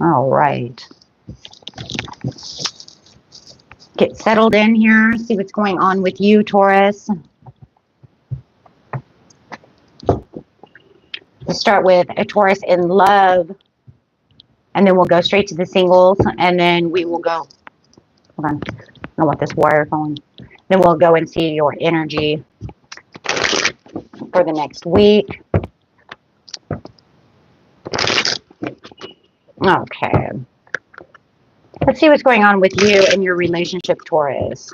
All right. Get settled in here. See what's going on with you, Taurus. We'll start with a Taurus in love. And then we'll go straight to the singles. And then we will go. Hold on. I don't want this wire going. Then we'll go and see your energy for the next week. Okay. Let's see what's going on with you and your relationship, Taurus.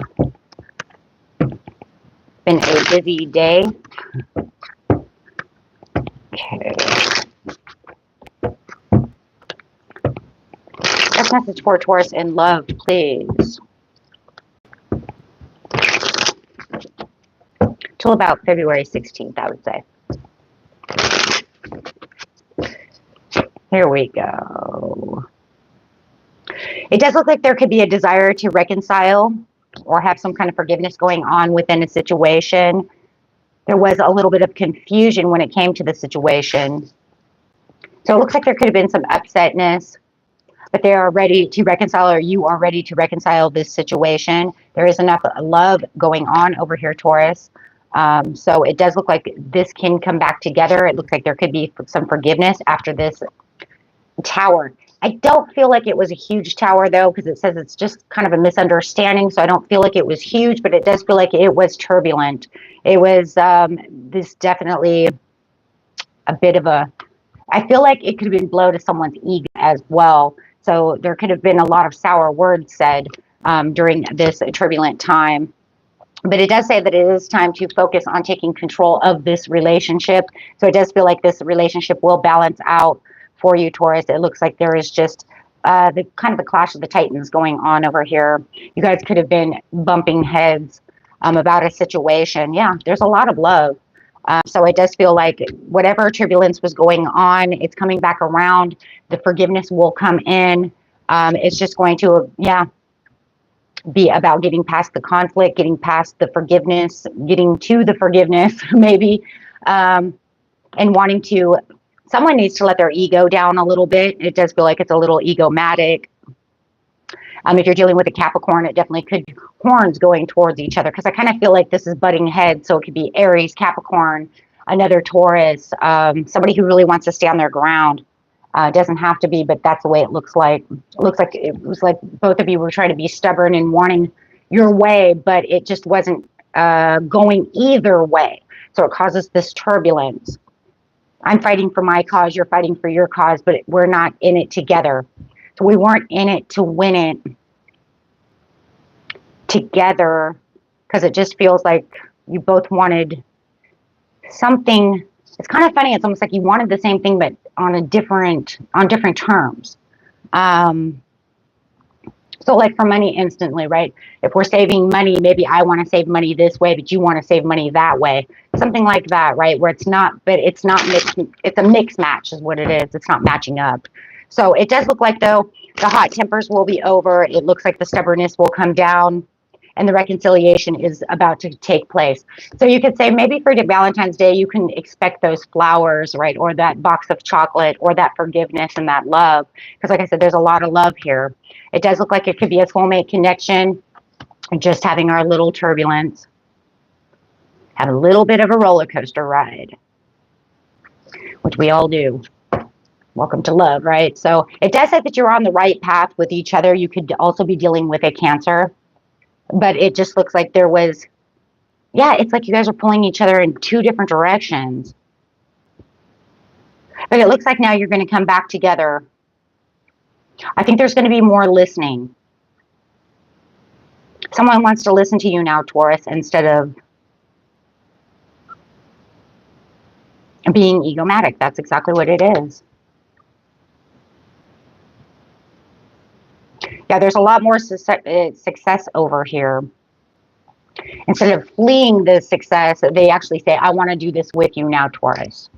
Been a busy day. Okay. Best message for Taurus in love, please. Till about February 16th, I would say. Here we go. It does look like there could be a desire to reconcile or have some kind of forgiveness going on within a situation. There was a little bit of confusion when it came to the situation. So it looks like there could have been some upsetness, but they are ready to reconcile, or you are ready to reconcile this situation. There is enough love going on over here, Taurus. So it does look like this can come back together. It looks like there could be some forgiveness after this tower. I don't feel like it was a huge tower, though, because it says it's just kind of a misunderstanding. So I don't feel like it was huge, but it does feel like it was turbulent. It was this definitely a bit of a, I feel like it could have been blow to someone's ego as well. So there could have been a lot of sour words said during this turbulent time. But it does say that it is time to focus on taking control of this relationship. So it does feel like this relationship will balance out for you, Taurus. It looks like there is just the kind of the clash of the titans going on over here. You guys could have been bumping heads about a situation. Yeah, there's a lot of love. So it does feel like whatever turbulence was going on, it's coming back around. The forgiveness will come in. It's just going to, be about getting past the conflict, getting past the forgiveness, getting to the forgiveness, maybe, and wanting to, someone needs to let their ego down a little bit. It does feel like it's a little egomatic. If you're dealing with a Capricorn, it definitely could be horns going towards each other, because I kind of feel like this is butting heads. So it could be Aries, Capricorn, another Taurus, somebody who really wants to stay on their ground. It doesn't have to be, but that's the way it looks like. It looks like it was like both of you were trying to be stubborn and wanting your way, but it just wasn't going either way. So it causes this turbulence. I'm fighting for my cause, you're fighting for your cause, but we're not in it together. So we weren't in it to win it together, because it just feels like you both wanted something. It's kind of funny. It's almost like you wanted the same thing, but on different terms. So like for money instantly, right? If we're saving money, maybe I want to save money this way, but you want to save money that way. Something like that, right? Where it's not, but it's not mixed. It's a mix match is what it is. It's not matching up. So it does look like, though, the hot tempers will be over. It looks like the stubbornness will come down, and the reconciliation is about to take place. So you could say maybe for Valentine's Day, you can expect those flowers, right? Or that box of chocolate, or that forgiveness and that love. Because like I said, there's a lot of love here. It does look like it could be a soulmate connection, just having our little turbulence. Have a little bit of a roller coaster ride, which we all do. Welcome to love, right? So it does say that you're on the right path with each other. You could also be dealing with a Cancer. But it just looks like there was, it's like you guys are pulling each other in two different directions. But it looks like now you're going to come back together. I think there's going to be more listening. Someone wants to listen to you now, Taurus, instead of being egomatic. That's exactly what it is. Yeah, there's a lot more success over here. Instead of fleeing the success, they actually say, I want to do this with you now, Taurus.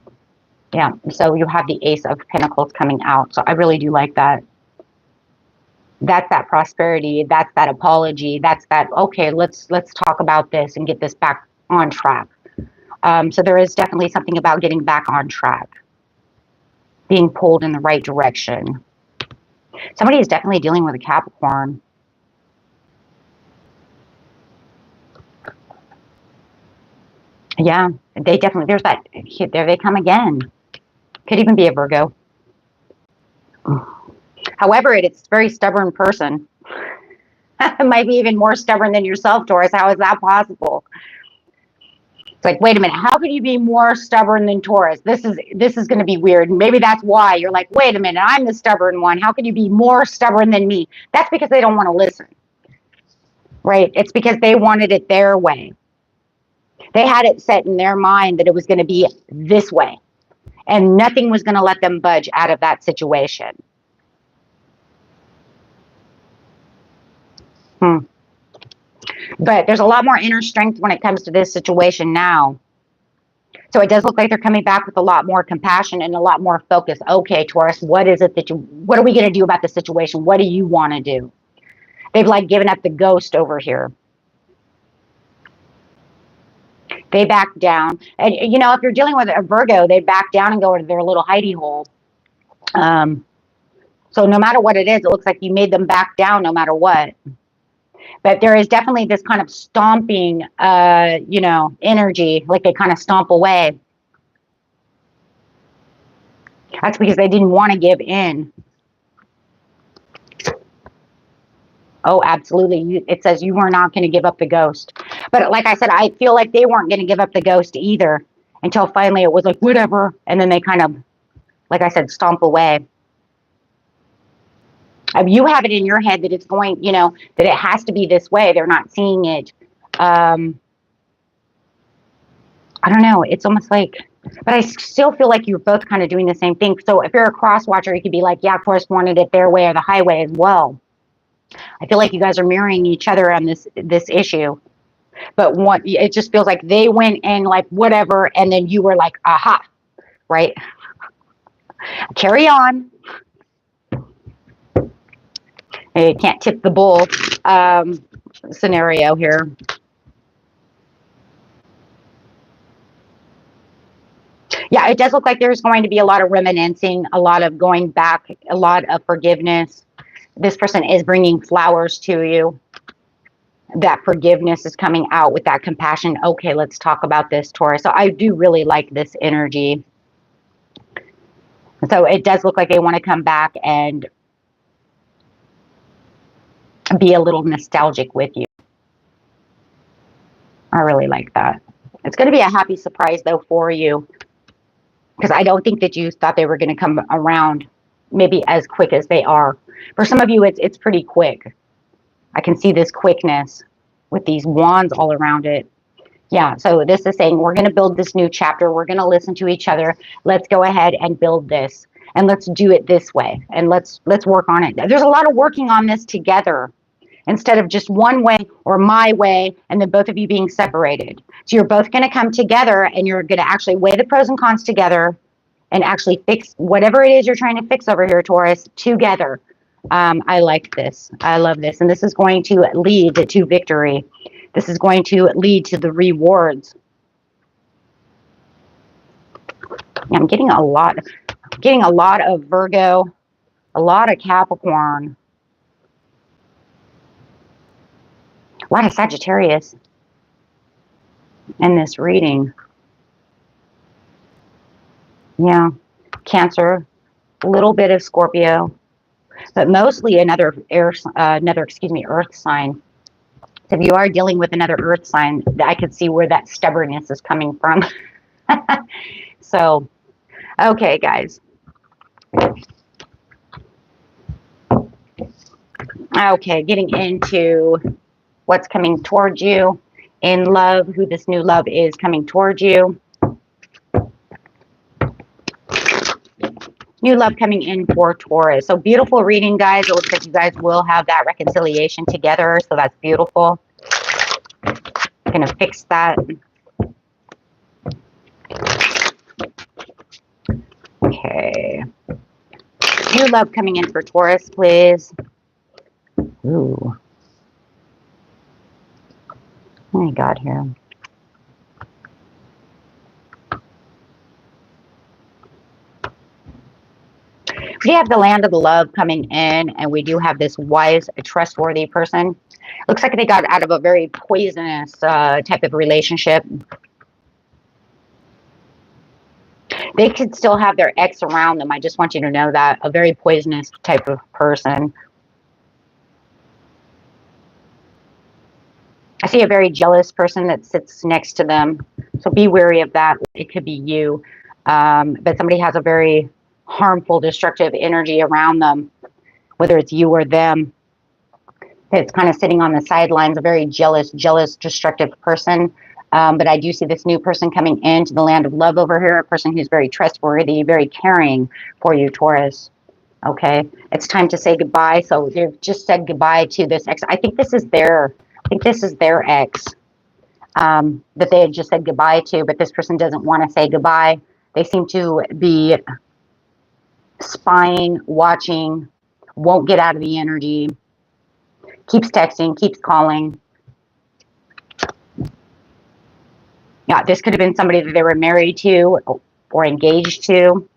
Yeah, so you have the Ace of Pentacles coming out. So I really do like that. That's that prosperity. That's that apology. That's that, okay, let's talk about this and get this back on track. So there is definitely something about getting back on track. Being pulled in the right direction. Somebody is definitely dealing with a Capricorn. Yeah, they definitely, there's that, there they come again. Could even be a Virgo. However, it's a very stubborn person. It might be even more stubborn than yourself, Taurus. How is that possible? It's like, wait a minute, how could you be more stubborn than Taurus? This is going to be weird. Maybe that's why you're like, wait a minute, I'm the stubborn one. How could you be more stubborn than me? That's because they don't want to listen, right? It's because they wanted it their way. They had it set in their mind that it was going to be this way, and nothing was going to let them budge out of that situation. But there's a lot more inner strength when it comes to this situation now. So it does look like they're coming back with a lot more compassion and a lot more focus. Okay, Taurus, what is it that what are we going to do about the situation? What do you want to do? They've like given up the ghost over here. They back down. And, you know, if you're dealing with a Virgo, they back down and go into their little hidey hole. So no matter what it is, it looks like you made them back down no matter what. But there is definitely this kind of stomping, you know, energy, like they kind of stomp away. That's because they didn't want to give in. Oh, absolutely. It says you were not going to give up the ghost. But like I said, I feel like they weren't going to give up the ghost either until finally it was like, whatever. And then they kind of, like I said, stomp away. You have it in your head that it's going, you know, that it has to be this way. They're not seeing it. I don't know. It's almost like, but I still feel like you're both kind of doing the same thing. So if you're a cross watcher, you could be like, yeah, Taurus wanted it their way or the highway as well. I feel like you guys are mirroring each other on this issue. But it just feels like they went in like whatever, and then you were like, aha, right? Carry on. You can't tip the bull scenario here. Yeah, it does look like there's going to be a lot of reminiscing, a lot of going back, a lot of forgiveness. This person is bringing flowers to you. That forgiveness is coming out with that compassion. Okay, let's talk about this, Taurus. So I do really like this energy. So it does look like they want to come back and be a little nostalgic with you. I really like that. It's going to be a happy surprise, though, for you. Because I don't think that you thought they were going to come around maybe as quick as they are. For some of you, it's pretty quick. I can see this quickness with these wands all around it. Yeah, so this is saying we're going to build this new chapter. We're going to listen to each other. Let's go ahead and build this. And let's do it this way. And let's work on it. There's a lot of working on this together, instead of just one way or my way, and then both of you being separated. So you're both going to come together, and you're going to actually weigh the pros and cons together and actually fix whatever it is you're trying to fix over here, Taurus, together. I like this. I love this. And this is going to lead to victory. This is going to lead to the rewards. I'm getting a lot of Virgo, a lot of Capricorn, a lot of Sagittarius in this reading. Yeah, Cancer, a little bit of Scorpio, but mostly another earth sign. So if you are dealing with another earth sign, I could see where that stubbornness is coming from. So, okay, guys. Okay, getting into what's coming towards you in love, who this new love is coming towards you. New love coming in for Taurus. So beautiful reading, guys. It looks like you guys will have that reconciliation together. So that's beautiful. I'm going to fix that. Okay. New love coming in for Taurus, please. Ooh. Oh my God, here. We have the land of the love coming in, and we do have this wise, trustworthy person. Looks like they got out of a very poisonous type of relationship. They could still have their ex around them. I just want you to know that. A very poisonous type of person. I see a very jealous person that sits next to them. So be wary of that. It could be you. But somebody has a very harmful, destructive energy around them, whether it's you or them. It's kind of sitting on the sidelines, a very jealous, destructive person. But I do see this new person coming into the land of love over here, a person who's very trustworthy, very caring for you, Taurus. Okay, it's time to say goodbye. So they've just said goodbye to this ex. I think this is their ex that they had just said goodbye to, but this person doesn't want to say goodbye. They seem to be spying, watching, won't get out of the energy, keeps texting, keeps calling. Yeah, this could have been somebody that they were married to or engaged to.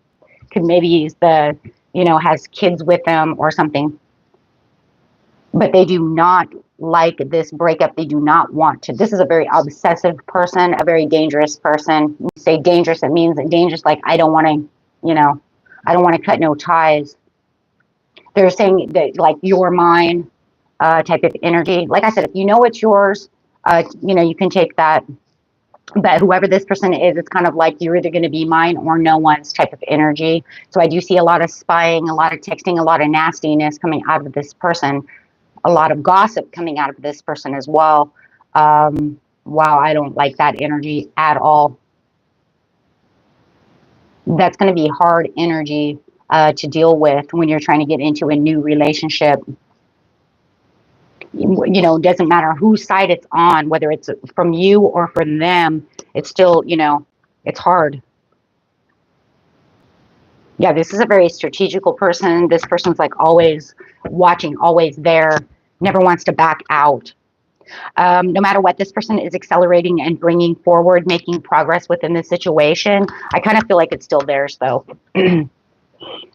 Could maybe use the, has kids with them or something. But they do not like this breakup. They do not want to. This is a very obsessive person, a very dangerous person. When you say dangerous, it means dangerous like I don't want to, I don't want to cut no ties. They're saying that like you're mine type of energy. Like I said, if you know it's yours, you can take that. But whoever this person is, it's kind of like you're either going to be mine or no one's type of energy. So I do see a lot of spying, a lot of texting, a lot of nastiness coming out of this person, a lot of gossip coming out of this person as well. Wow, I don't like that energy at all. That's going to be hard energy to deal with when you're trying to get into a new relationship. Doesn't matter whose side it's on, whether it's from you or from them, it's still, it's hard. Yeah, this is a very strategical person. This person's like always watching, always there, never wants to back out. No matter what, this person is accelerating and bringing forward, making progress within the situation. I kind of feel like it's still theirs, though.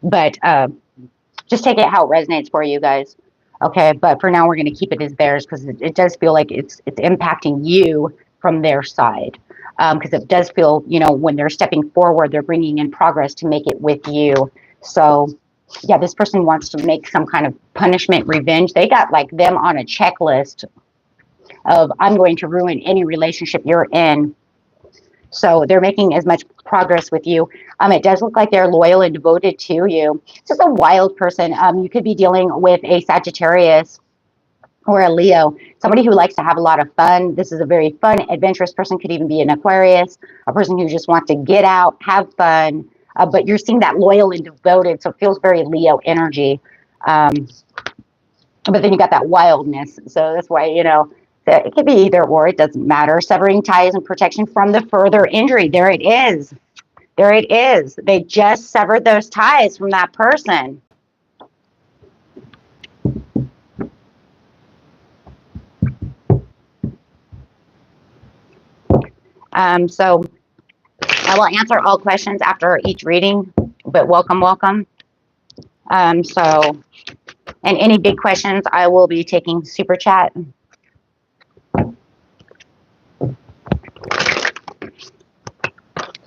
But just take it how it resonates for you guys. Okay, but for now, we're going to keep it as theirs because it does feel like it's impacting you from their side. Because it does feel, when they're stepping forward, they're bringing in progress to make it with you. So, yeah, this person wants to make some kind of punishment, revenge. They got like them on a checklist of I'm going to ruin any relationship you're in. So they're making as much progress with you. It does look like they're loyal and devoted to you. It's just a wild person. You could be dealing with a Sagittarius or a Leo, somebody who likes to have a lot of fun. This is a very fun, adventurous person. Could even be an Aquarius, a person who just wants to get out, have fun. But you're seeing that loyal and devoted, so it feels very Leo energy. But then you got that wildness. So that's why, it could be either or. It doesn't matter. Severing ties and protection from the further injury. There it is. There it is. They just severed those ties from that person. So I will answer all questions after each reading, but welcome. And any big questions, I will be taking super chat.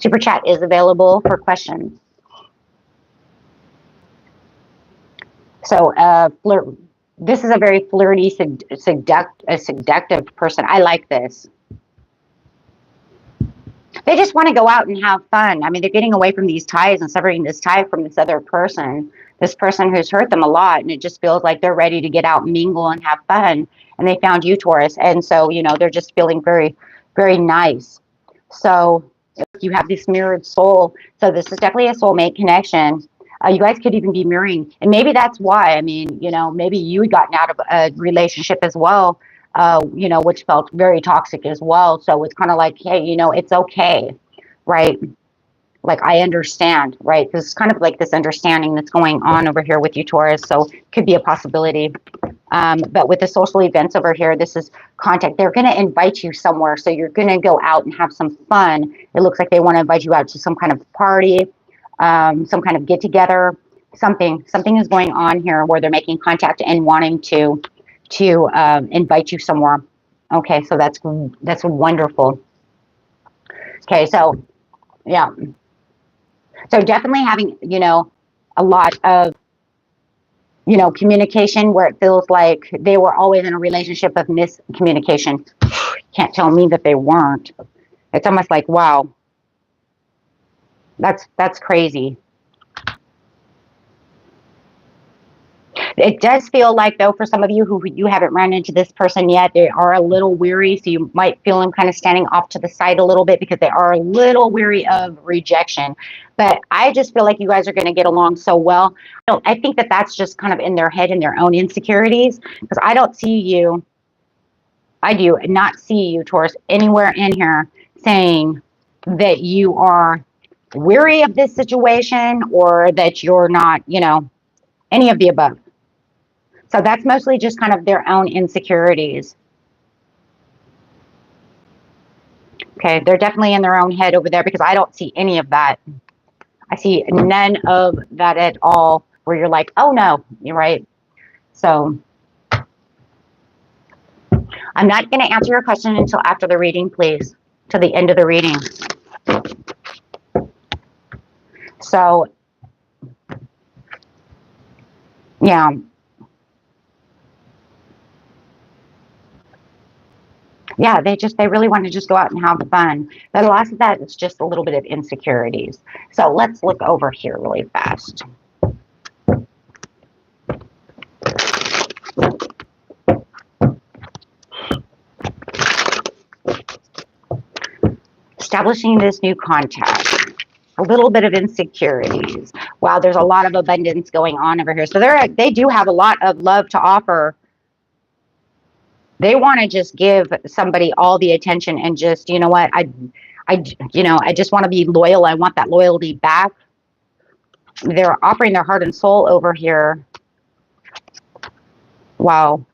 Super chat is available for questions. So, this is a very flirty, seductive person. I like this. They just want to go out and have fun. I mean, they're getting away from these ties and severing this tie from this other person, this person who's hurt them a lot. And it just feels like they're ready to get out, mingle, and have fun. And they found you, Taurus. And so, they're just feeling very, very nice. So you have this mirrored soul. So this is definitely a soulmate connection. You guys could even be mirroring. And maybe that's why. I mean, maybe you had gotten out of a relationship as well, which felt very toxic as well. So it's kind of like, hey, it's okay, right? Like, I understand, right? This is kind of like this understanding that's going on over here with you, Taurus. So it could be a possibility. But with the social events over here, this is contact. They're going to invite you somewhere. So you're going to go out and have some fun. It looks like they want to invite you out to some kind of party, some kind of get together. something is going on here where they're making contact and wanting to invite you somewhere. Okay, so that's wonderful. Okay, so yeah, so definitely having, you know, a lot of, you know, communication where it feels like they were always in a relationship of miscommunication. Can't tell me that they weren't. It's almost like, wow, that's crazy. It does feel like, though, for some of you who you haven't run into this person yet, they are a little weary. So you might feel them kind of standing off to the side a little bit because they are a little weary of rejection. But I just feel like you guys are going to get along so well. I think that that's just kind of in their head and their own insecurities, because I don't see you. I do not see you, Taurus, anywhere in here saying that you are weary of this situation or that you're not, you know, any of the above. So that's mostly just kind of their own insecurities. Okay, they're definitely in their own head over there because I don't see any of that. I see none of that at all where you're like, oh no, you're right. So I'm not going to answer your question until after the reading, please, to the end of the reading. So, yeah. Yeah, they really want to just go out and have fun. But a lot of that is just a little bit of insecurities. So let's look over here really fast. Establishing this new contact. A little bit of insecurities. Wow, there's a lot of abundance going on over here. So they do have a lot of love to offer. They want to just give somebody all the attention and just, you know what, I just want to be loyal. I want that loyalty back. They're offering their heart and soul over here. Wow.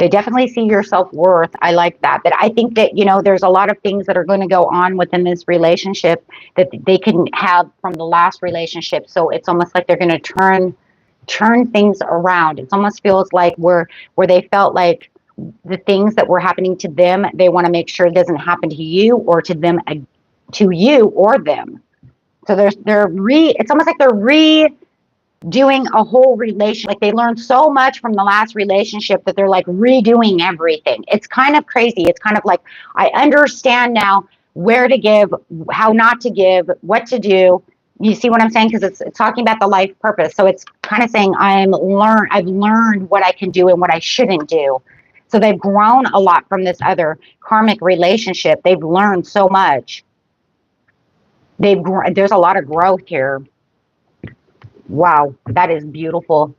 They definitely see your self-worth. I like that. But I think that, you know, there's a lot of things that are going to go on within this relationship that they couldn't have from the last relationship. So it's almost like they're going to turn things around. It almost feels like where they felt like the things that were happening to them, they want to make sure it doesn't happen to you or to them, to you or them. So it's almost like they're redoing a whole relationship. Like they learned so much from the last relationship that they're like redoing everything. It's kind of crazy. It's kind of like, I understand now where to give, how not to give, what to do. You see what I'm saying? Because it's talking about the life purpose. So it's kind of saying I've learned what I can do and what I shouldn't do. So they've grown a lot from this other karmic relationship. They've learned so much. There's a lot of growth here. Wow, that is beautiful.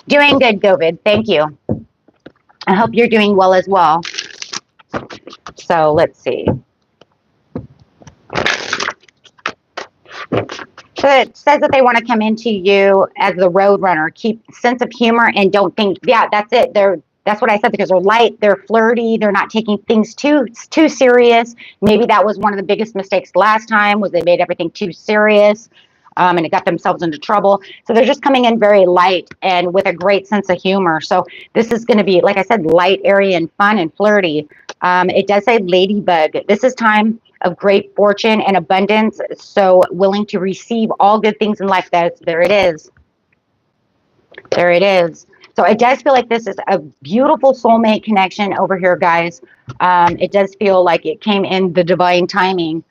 Doing good, Govid. Thank you. I hope you're doing well as well. So let's see. So it says that they want to come into you as the road runner. Keep sense of humor and don't think, yeah, that's it. That's what I said, because they're light, they're flirty, they're not taking things too serious. Maybe that was one of the biggest mistakes last time, was they made everything too serious, and it got themselves into trouble. So they're just coming in very light and with a great sense of humor. So this is going to be, like I said, light, airy, and fun and flirty. It does say ladybug. This is time of great fortune and abundance, so willing to receive all good things in life. There it is. There it is. So it does feel like this is a beautiful soulmate connection over here, guys. It does feel like it came in the divine timing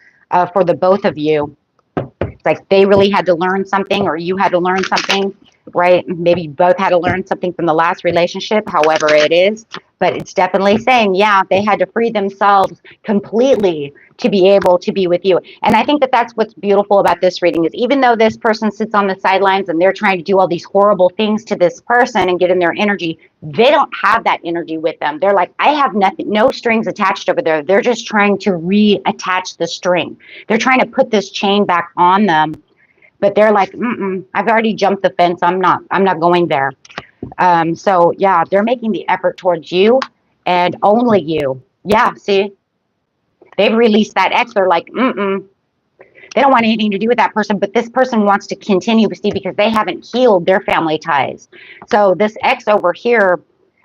for the both of you. It's like they really had to learn something, or you had to learn something, right? Maybe you both had to learn something from the last relationship, however it is. But it's definitely saying, yeah, they had to free themselves completely to be able to be with you. And I think that that's what's beautiful about this reading, is even though this person sits on the sidelines and they're trying to do all these horrible things to this person and get in their energy, they don't have that energy with them. They're like, I have nothing, no strings attached over there. They're just trying to reattach the string. They're trying to put this chain back on them. But they're like, I've already jumped the fence. I'm not going there. So yeah, they're making the effort towards you, and only you. Yeah, see? They've released that ex. They're like, they don't want anything to do with that person, but this person wants to continue, see, because they haven't healed their family ties. So this ex over here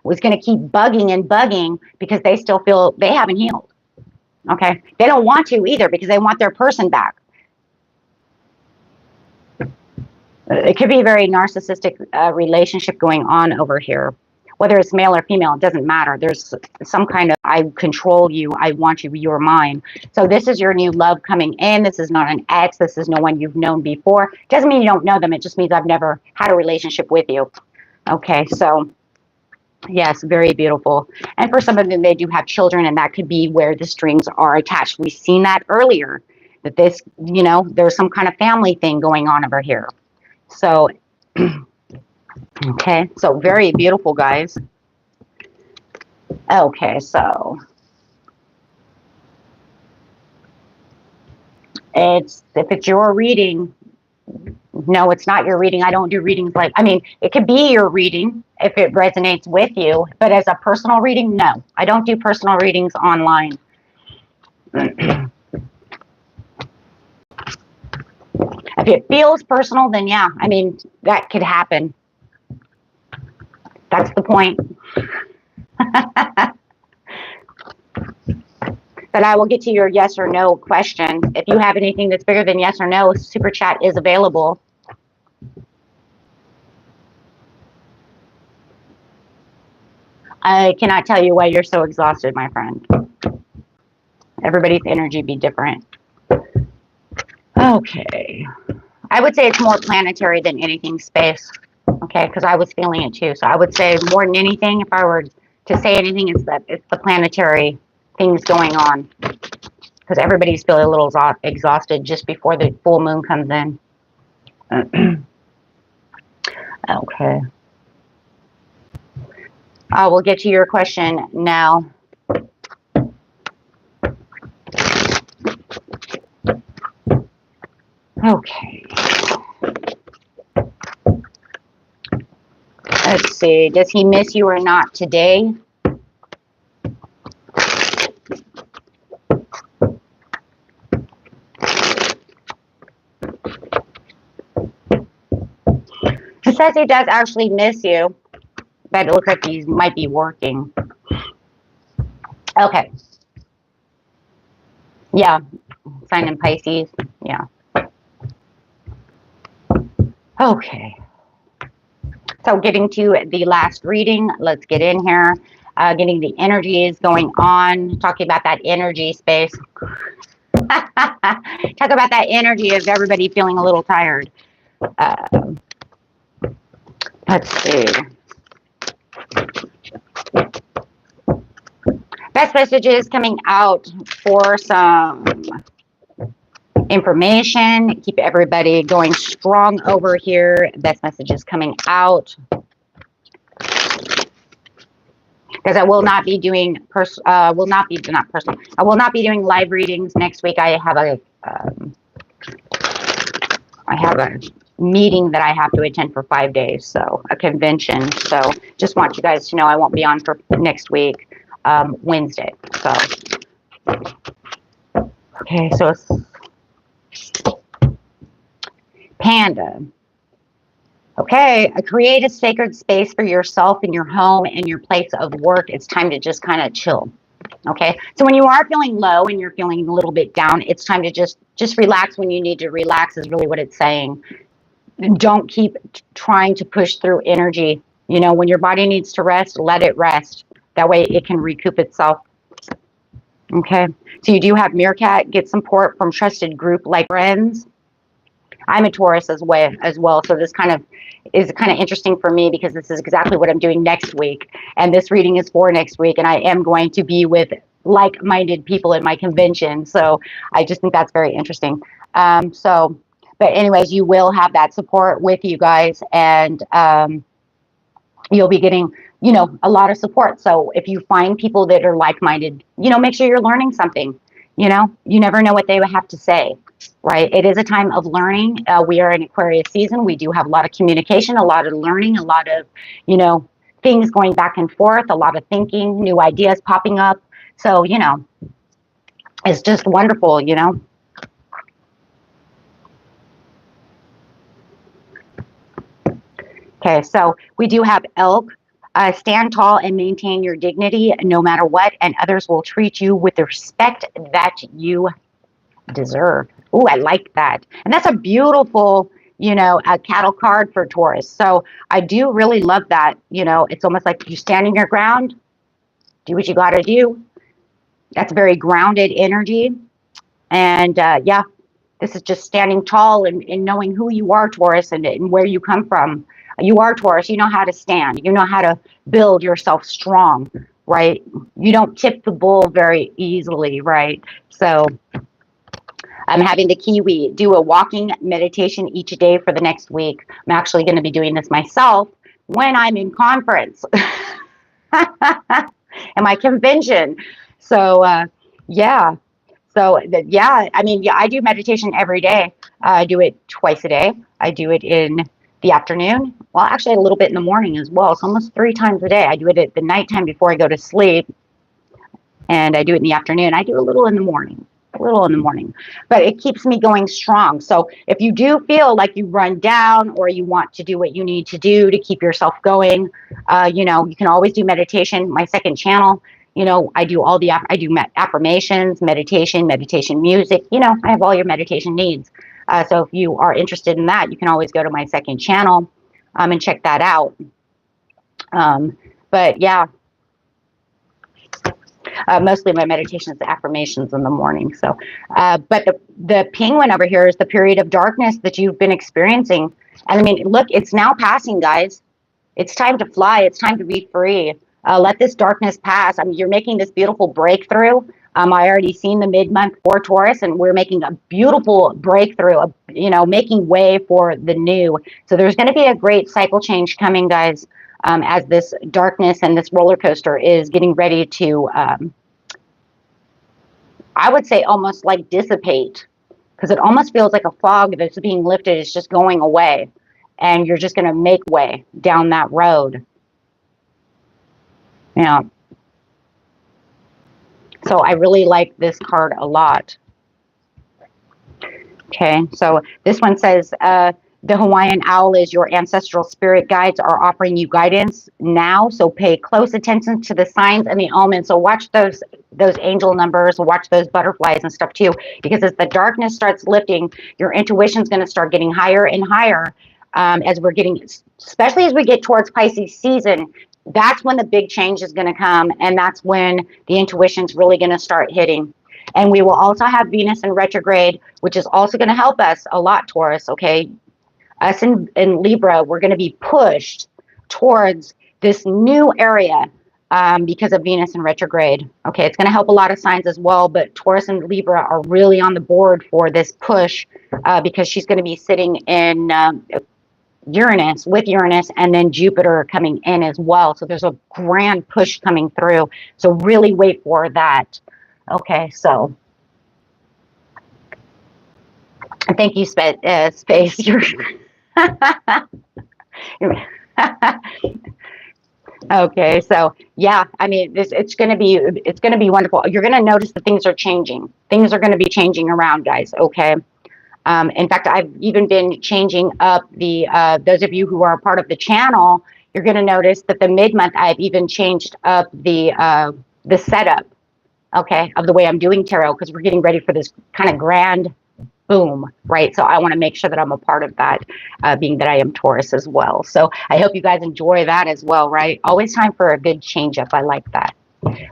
was going to keep bugging and bugging because they still feel they haven't healed. Okay? They don't want to either because they want their person back. It could be a very narcissistic relationship going on over here. Whether it's male or female, it doesn't matter. There's some kind of, I control you, I want you, you're mine. So this is your new love coming in. This is not an ex. This is no one you've known before. Doesn't mean you don't know them. It just means I've never had a relationship with you. Okay, so yes, very beautiful. And for some of them, they do have children, and that could be where the strings are attached. We've seen that earlier, that this, you know, there's some kind of family thing going on over here. So, okay, so very beautiful, guys. Okay, so if it's your reading, no, it's not your reading. I don't do readings like, I mean, it could be your reading if it resonates with you, but as a personal reading, no, I don't do personal readings online. If it feels personal, then yeah, I mean, that could happen. That's the point. But I will get to your yes or no question. If you have anything that's bigger than yes or no, super chat is available. I cannot tell you why you're so exhausted, my friend. Everybody's energy be different. Okay. I would say it's more planetary than anything space. Okay, because I was feeling it too. So I would say more than anything, if I were to say anything, it's that it's the planetary things going on. Because everybody's feeling a little exhausted just before the full moon comes in. Okay. I will get to your question now. Okay. Let's see. Does he miss you or not today? He says he does actually miss you, but it looks like he might be working. Okay. Yeah. Sign in Pisces. Yeah. Okay. So getting to the last reading, let's get in here. Getting the energies going on, talking about that energy space. Talk about that energy of everybody feeling a little tired. Let's see. Best messages coming out for some information. Keep everybody going strong over here. Best messages coming out. Because I will not be doing I will not be doing live readings next week. I have a meeting that I have to attend for 5 days, so a convention. So just want you guys to know I won't be on for next week, Wednesday. So okay, so it's Panda. Okay, create a sacred space for yourself in your home and your place of work. It's time to just kind of chill. Okay, so when you are feeling low and you're feeling a little bit down, it's time to just relax when you need to relax is really what it's saying. Don't keep trying to push through energy. You know, when your body needs to rest, let it rest. That way it can recoup itself. Okay, so you do have Meerkat. Get support from trusted group like friends. I'm a Taurus as well, so this is kind of interesting for me because this is exactly what I'm doing next week, and this reading is for next week, and I am going to be with like-minded people at my convention, so I just think that's very interesting. But anyways, you will have that support with you guys, and you'll be getting, you know, a lot of support. So if you find people that are like-minded, you know, make sure you're learning something. You know, you never know what they would have to say, right? It is a time of learning. We are in Aquarius season. We do have a lot of communication, a lot of learning, a lot of, you know, things going back and forth, a lot of thinking, new ideas popping up. So, you know, it's just wonderful, you know. Okay, so we do have elk. Stand tall and maintain your dignity no matter what, and others will treat you with the respect that you deserve. Ooh, I like that. And that's a beautiful, you know, a cattle card for Taurus. So I do really love that. You know, it's almost like you stand in your ground, do what you got to do. That's very grounded energy. And yeah, this is just standing tall and knowing who you are, Taurus, and where you come from. You are Taurus. You know how to stand. You know how to build yourself strong, right? You don't tip the bull very easily, right? So I'm having the Kiwi do a walking meditation each day for the next week. I'm actually going to be doing this myself when I'm in conference and my convention. So yeah. So yeah, I mean, yeah, I do meditation every day. I do it twice a day. I do it in the afternoon. Well, actually a little bit in the morning as well. It's almost 3 times a day. I do it at the nighttime before I go to sleep. And I do it in the afternoon. I do a little in the morning. But it keeps me going strong. So if you do feel like you run down or you want to do what you need to do to keep yourself going, you know, you can always do meditation. My second channel, you know, I do affirmations, meditation music. You know, I have all your meditation needs. So if you are interested in that, you can always go to my second channel and check that out. But yeah. Mostly my meditations, affirmations in the morning. So, but the penguin over here is the period of darkness that you've been experiencing. And I mean, look, it's now passing, guys. It's time to fly. It's time to be free. Let this darkness pass. I mean, you're making this beautiful breakthrough. I already seen the mid-month for Taurus, and we're making a beautiful breakthrough, you know, making way for the new. So there's going to be a great cycle change coming, guys. As this darkness and this roller coaster is getting ready to, I would say almost like dissipate, because it almost feels like a fog that's being lifted is just going away, and you're just going to make way down that road. Yeah. So I really like this card a lot. Okay, so this one says, the Hawaiian owl is your ancestral spirit guides are offering you guidance now. So pay close attention to the signs and the omens. So watch those angel numbers, watch those butterflies and stuff too, because as the darkness starts lifting, your intuition is going to start getting higher and higher as we're getting, especially as we get towards Pisces season. That's when the big change is going to come, and that's when the intuition is really going to start hitting. And we will also have Venus in retrograde, which is also going to help us a lot, Taurus, okay? Us in Libra, we're going to be pushed towards this new area because of Venus in retrograde. Okay, it's going to help a lot of signs as well, but Taurus and Libra are really on the board for this push because she's going to be sitting in Uranus, and then Jupiter coming in as well. So there's a grand push coming through. So really wait for that. Okay, so thank you, Space. You're okay, so yeah, I mean, it's gonna be wonderful. You're gonna notice that things are changing. Things are gonna be changing around, guys. Okay. In fact, I've even been changing up the those of you who are a part of the channel. You're gonna notice that the mid-month I've even changed up the setup, okay, of the way I'm doing tarot, because we're getting ready for this kind of grand boom, right? So I want to make sure that I'm a part of that, being that I am Taurus as well. So I hope you guys enjoy that as well, right? Always time for a good change up. I like that.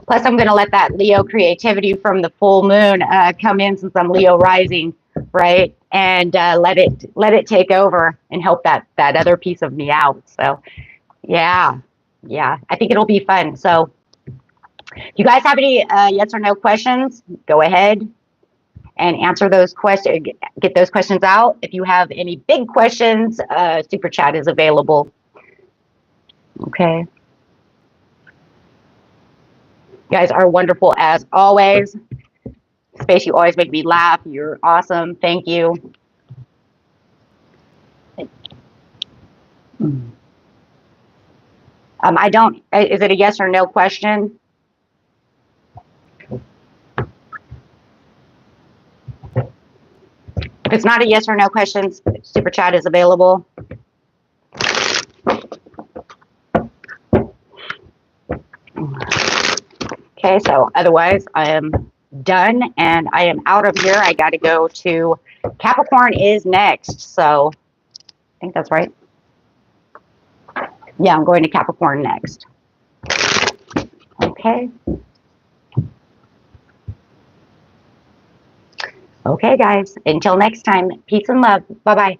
Plus, I'm going to let that Leo creativity from the full moon come in, since I'm Leo rising, right? And let it take over and help that other piece of me out. So yeah, I think it'll be fun. So if you guys have any yes or no questions, go ahead and answer those questions, get those questions out. If you have any big questions, super chat is available. Okay. You guys are wonderful as always. Space, you always make me laugh. You're awesome. Thank you. I don't, is it a yes or no question? If it's not a yes or no question, super chat is available. Okay, so otherwise I am done and I am out of here. I got to go to Capricorn is next. So I think that's right. Yeah, I'm going to Capricorn next. Okay. Okay, guys. Until next time, peace and love. Bye-bye.